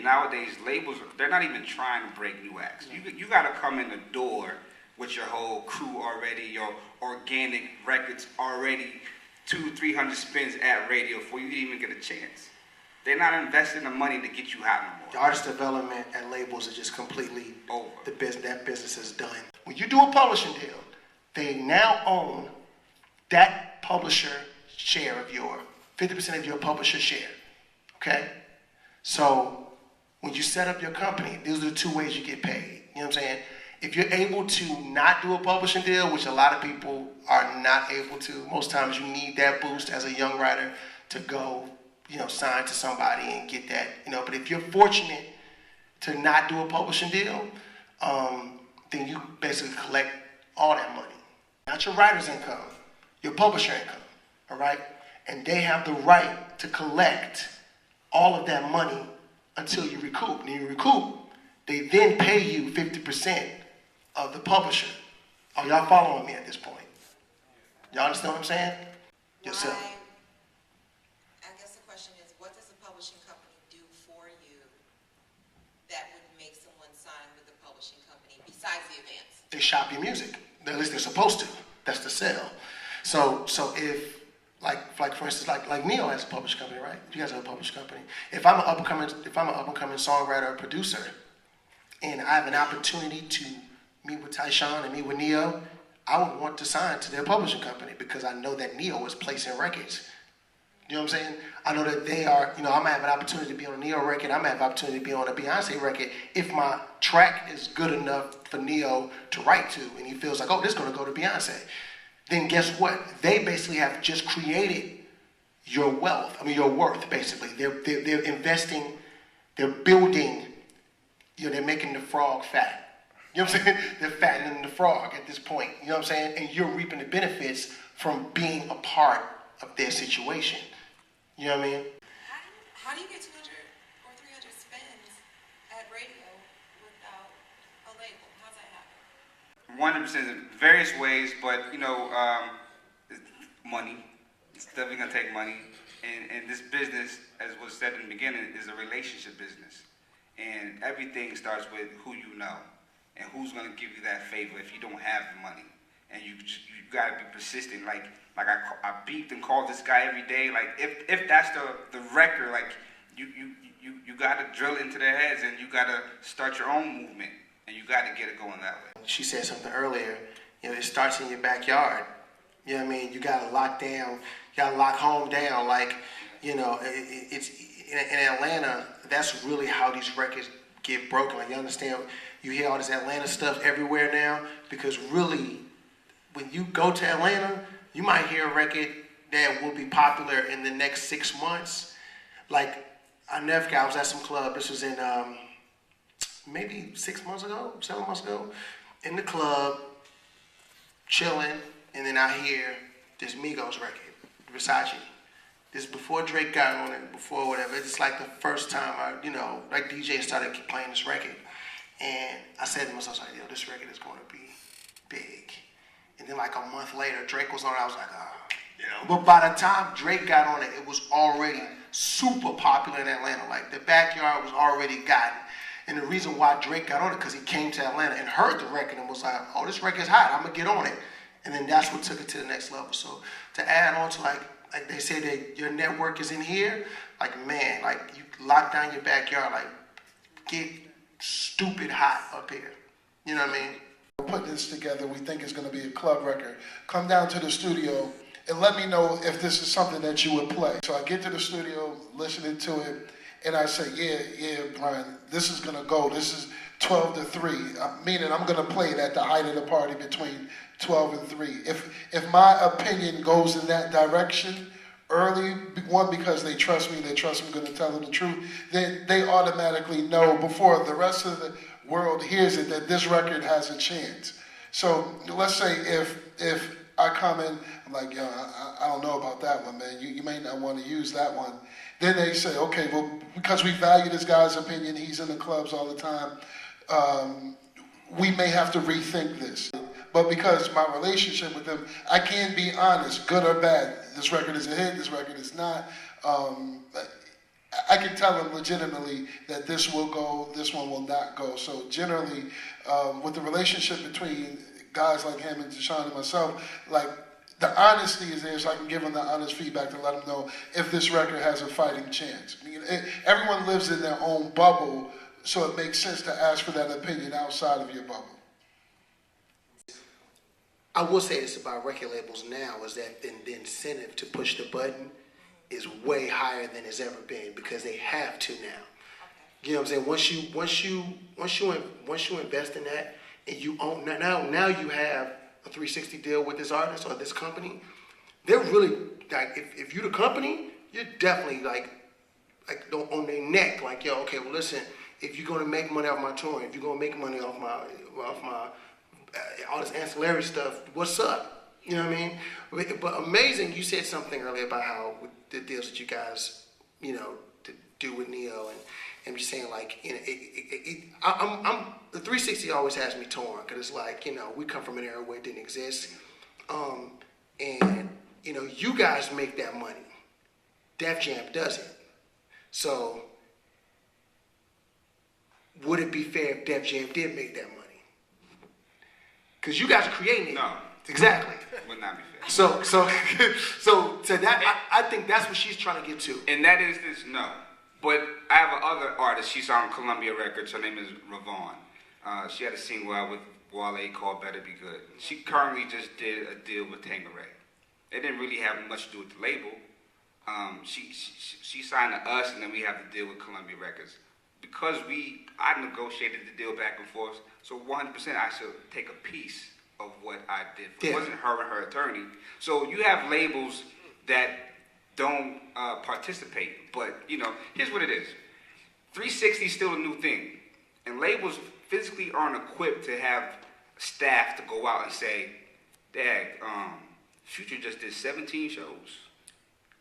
nowadays labels, they're not even trying to break new acts. You got to come in the door with your whole crew already, your organic records already, 200-300 spins at radio before you even get a chance. They're not investing the money to get you hot no more. The artist development and labels are just completely over. That business is done. When you do a publishing deal, they now own that publisher share of 50% of your publisher share. Okay? So when you set up your company, these are the two ways you get paid. You know what I'm saying? If you're able to not do a publishing deal, which a lot of people are not able to, most times you need that boost as a young writer to go, sign to somebody and get that, But if you're fortunate to not do a publishing deal, then you basically collect all that money. Not your writer's income, your publisher income, all right? And they have the right to collect all of that money until you recoup. And you recoup, they then pay you 50% of the publisher. Are y'all following me at this point? Y'all understand what I'm saying? Yes, sir. I guess the question is, what does a publishing company do for you that would make someone sign with a publishing company besides the advance? They shop your music. At least they're supposed to. That's the sale. So if, like for instance, like Neo has a publishing company, right? You guys have a publishing company. If I'm an up and coming songwriter or producer, and I have an opportunity to meet with Tishawn and meet with Neo, I would want to sign to their publishing company because I know that Neo is placing records. You know what I'm saying? I know that they are, I might have an opportunity to be on a Neo record, I might have an opportunity to be on a Beyonce record if my track is good enough for Neo to write to, and he feels like, oh, this is going to go to Beyonce. Then guess what? They basically have just created your wealth, your worth, basically. They're investing, they're building, they're making the frog fat. You know what I'm saying? They're fattening the frog at this point. You know what I'm saying? And you're reaping the benefits from being a part of their situation. You know what I mean? How do you get 200 or 300 spins at radio without a label? How's that happen? 100% in various ways, but money. It's definitely gonna take money. And this business, as was said in the beginning, is a relationship business. And everything starts with who you know and who's gonna give you that favor if you don't have the money. And you gotta be persistent. Like I beeped and called this guy every day. Like if that's the record, like you gotta drill into their heads and you gotta start your own movement and you gotta get it going that way. She said something earlier, it starts in your backyard. You know what I mean? You gotta lock down, you gotta lock home down. Like, it's in Atlanta, that's really how these records get broken. Like, you understand, you hear all this Atlanta stuff everywhere now, because really, when you go to Atlanta, you might hear a record that will be popular in the next 6 months. Like, I never forgot, I was at some club, this was in maybe 7 months ago, in the club, chilling, and then I hear this Migos record, Versace. This is before Drake got on it, before whatever. It's like the first time like DJ started playing this record. And I said to myself, this record is going to be big. And then like a month later, Drake was on it. I was like, But by the time Drake got on it, it was already super popular in Atlanta. Like the backyard was already gotten. And the reason why Drake got on it, because he came to Atlanta and heard the record and was like, oh, this record's hot, I'm going to get on it. And then that's what took it to the next level. So to add on to like they say that your network is in here, man, you lock down your backyard, get stupid hot up here. You know what I mean? Put this together, we think it's going to be a club record. Come down to the studio and let me know if this is something that you would play. So I get to the studio, listening to it, and I say, yeah, Brian, this is going to go. This is 12 to 3, meaning I'm going to play it at the height of the party between 12 and 3. If my opinion goes in that direction early, one, because they trust me I'm going to tell them the truth, then they automatically know before the rest of the world hears it that this record has a chance. So let's say if I come in, I'm like, I don't know about that one, man. You may not want to use that one. Then they say, okay, well, because we value this guy's opinion, he's in the clubs all the time, we may have to rethink this. But because my relationship with them, I can be honest, good or bad. This record is a hit, this record is not. I can tell them legitimately that this will go, this one will not go. So generally, with the relationship between guys like him and Tishawn and myself, like the honesty is there, so I can give them the honest feedback to let them know if this record has a fighting chance. I mean, everyone lives in their own bubble, so it makes sense to ask for that opinion outside of your bubble. I will say this about record labels now is that the incentive to push the button is way higher than it's ever been because they have to now. You know what I'm saying? Once you invest in that and you own now you have a 360 deal with this artist or this company. They're really like if you're the company, you're definitely like on their neck. Like yo, okay, well listen, if you're gonna make money off my touring, if you're gonna make money off my all this ancillary stuff, what's up? You know what I mean? But amazing, you said something earlier about how the deals that you guys, you know, to do with Neo and just saying like, you know, I'm the 360 always has me torn because it's like, you know, we come from an era where it didn't exist, and you know, you guys make that money. Def Jam doesn't. So would it be fair if Def Jam did make that money? Because you guys are creating it. No. Exactly. Would not be fair. So to that, I think that's what she's trying to get to. In that instance, no. But I have another artist. She's on Columbia Records. Her name is Ravon. She had a single out with Wale called Better Be Good. She currently just did a deal with Tangeray. It didn't really have much to do with the label. She signed to us, and then we have the deal with Columbia Records. Because I negotiated the deal back and forth, so 100% I should take a piece of what I did. It wasn't her and her attorney. So you have labels that don't participate. But, you know, here's what it is. 360 is still a new thing. And labels physically aren't equipped to have staff to go out and say, Dad, Future just did 17 shows.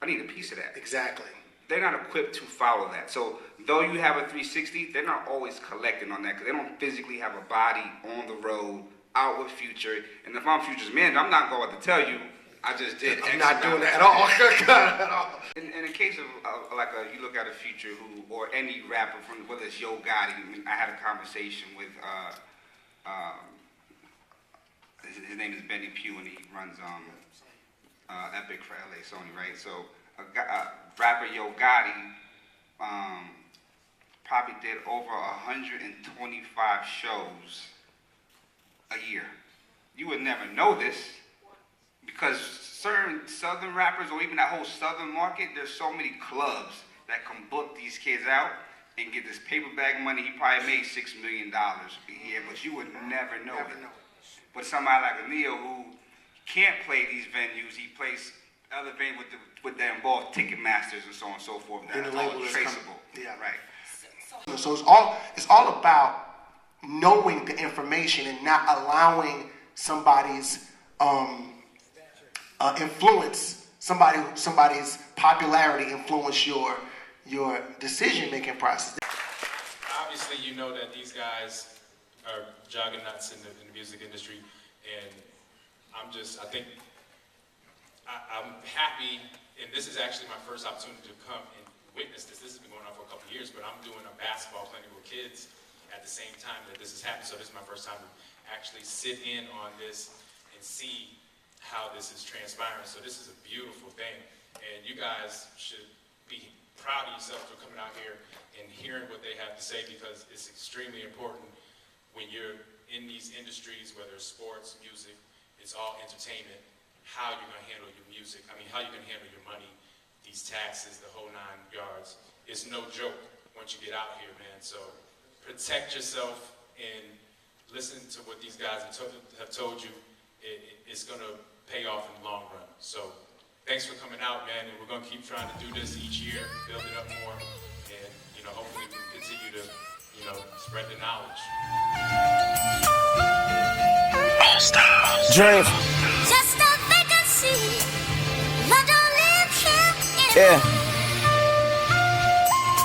I need a piece of that. Exactly. They're not equipped to follow that. So though you have a 360, they're not always collecting on that because they don't physically have a body on the road, out with Future. And if I'm Future's manager, I'm not going to tell you, I just did X. I'm not doing that at all. At all. In the case of you look at a Future or any rapper, from whether it's Yo Gotti, I had a conversation with, his name is Benny Pugh and he runs Epic for LA Sony, right? So rapper Yo Gotti probably did over 125 shows a year. You would never know this because certain southern rappers or even that whole southern market, there's so many clubs that can book these kids out and get this paper bag money. He probably made $6 million a year, but you would never know it. But somebody like a Neo who can't play these venues, he plays other venues with the involved ticket masters and so on and so forth. That's all traceable. Yeah, right. So it's all about knowing the information and not allowing somebody's influence, somebody's popularity influence your decision-making process. Obviously, you know that these guys are juggernauts in the music industry, and I think I'm happy, and this is actually my first opportunity to come and witness this. This has been going on for a couple of years, but I'm doing a basketball clinic with kids at the same time that this is happening, so this is my first time to actually sit in on this and see how this is transpiring. So this is a beautiful thing, and you guys should be proud of yourselves for coming out here and hearing what they have to say, because it's extremely important when you're in these industries, whether it's sports, music, it's all entertainment, how you're going to handle your music, how you're going to handle your money, these taxes, the whole 9 yards. It's no joke once you get out here, man. So protect yourself and listen to what these guys have told you. It's going to pay off in the long run. So thanks for coming out, man, and we're going to keep trying to do this each year, build it up more, and hopefully we can continue to spread the knowledge. Dream. Just a vacancy. Love don't live here. Yeah.